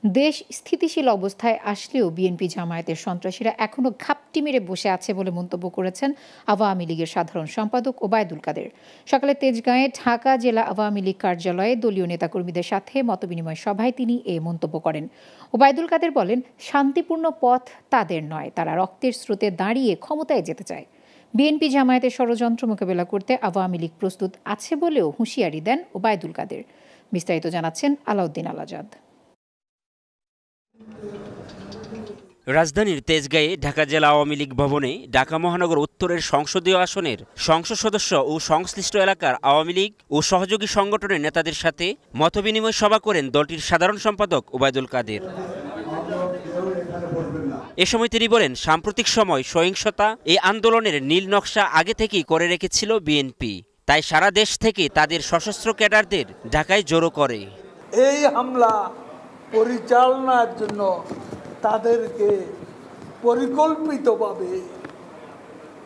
দেশ স্থিতিশীল অবস্থায় আসলেও বিএনপি জামায়াতের সন্ত্রাসীরা এখনো ঘাপটি মেরে বসে আছে বলে মন্তব্য করেছেন আওয়ামী লীগের সাধারণ সম্পাদক ওবায়দুল কাদের। সকালে তেজগাঁয়ে ঢাকা জেলা আওয়ামী লীগ কার্যালয়ে দলীয় নেতাকর্মীদের সাথে মতবিনিময় সভায় তিনি এ মন্তব্য করেন। ওবায়দুল কাদের বলেন, শান্তিপূর্ণ পথ তাদের নয়, তারা রক্তের স্রোতে দাঁড়িয়ে ক্ষমতায় যেতে চায়। বিএনপি জামায়াতের ষড়যন্ত্র মোকাবেলা করতে আওয়ামী লীগ প্রস্তুত আছে বলেও হুঁশিয়ারি দেন ওবায়দুল কাদের। বিস্তারিত জানাচ্ছেন আলাউদ্দিন আল আজাদ। রাজধানীর তেজগাঁয়ে ঢাকা জেলা আওয়ামী লীগ ভবনে ঢাকা মহানগর উত্তরের সংসদীয় আসনের সংসদ সদস্য ও সংশ্লিষ্ট এলাকার আওয়ামী লীগ ও সহযোগী সংগঠনের নেতাদের সাথে মতবিনিময় সভা করেন দলটির সাধারণ সম্পাদক ওবায়দুল কাদের। এ সময় তিনি বলেন, সাম্প্রতিক সময় সহিংসতা এই আন্দোলনের নীল নকশা আগে থেকেই করে রেখেছিল বিএনপি, তাই সারা দেশ থেকে তাদের সশস্ত্র ক্যাডারদের ঢাকায় জড়ো করে। এই হামলা পরিচালনার জন্য তাদেরকে পরিকল্পিতভাবে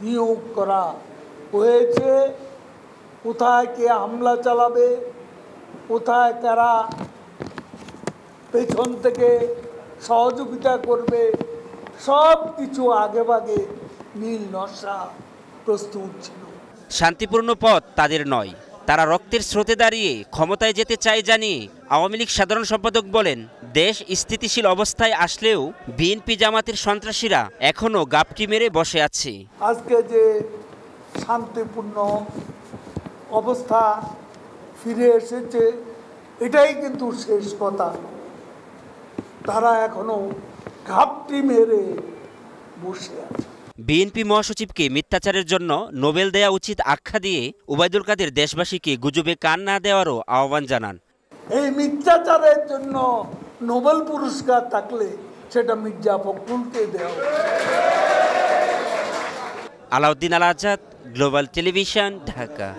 নিয়োগ করা হয়েছে। কোথায় কে হামলা চালাবে, কোথায় কারা পেছন থেকে সহযোগিতা করবে, সব কিছু আগেভাগে নীল নকশা প্রস্তুত ছিল। শান্তিপূর্ণ পথ তাদের নয়, তারা রক্তের স্রোতে দাঁড়িয়ে ক্ষমতায় যেতে চায় জানিয়ে আওয়ামী লীগ সাধারণ সম্পাদক বলেন, দেশ স্থিতিশীল অবস্থায় আসলেও বিএনপি জামাতের সন্ত্রাসীরা এখনো গাপটি মেরে বসে আছে। আজকে যে শান্তিপূর্ণ অবস্থা ফিরে এসেছে, এটাই কিন্তু শেষ কথা। তারা এখনো ঘাপটি মেরে বসে আছে। বিএনপি মহাসচিবকে মিথ্যাচারের জন্য নোবেল দেয়া উচিত আখ্যা দিয়ে ওবায়দুল কাদের দেশবাসীকে গুজবে কান না দেওয়ারও আহ্বান জানান। এই মিথ্যাচারের জন্য নোবেল পুরস্কার থাকলে সেটা মির্জা ফখরুলকে দেওয়া। আলাউদ্দিন আল আজাদ, গ্লোবাল টেলিভিশন, ঢাকা।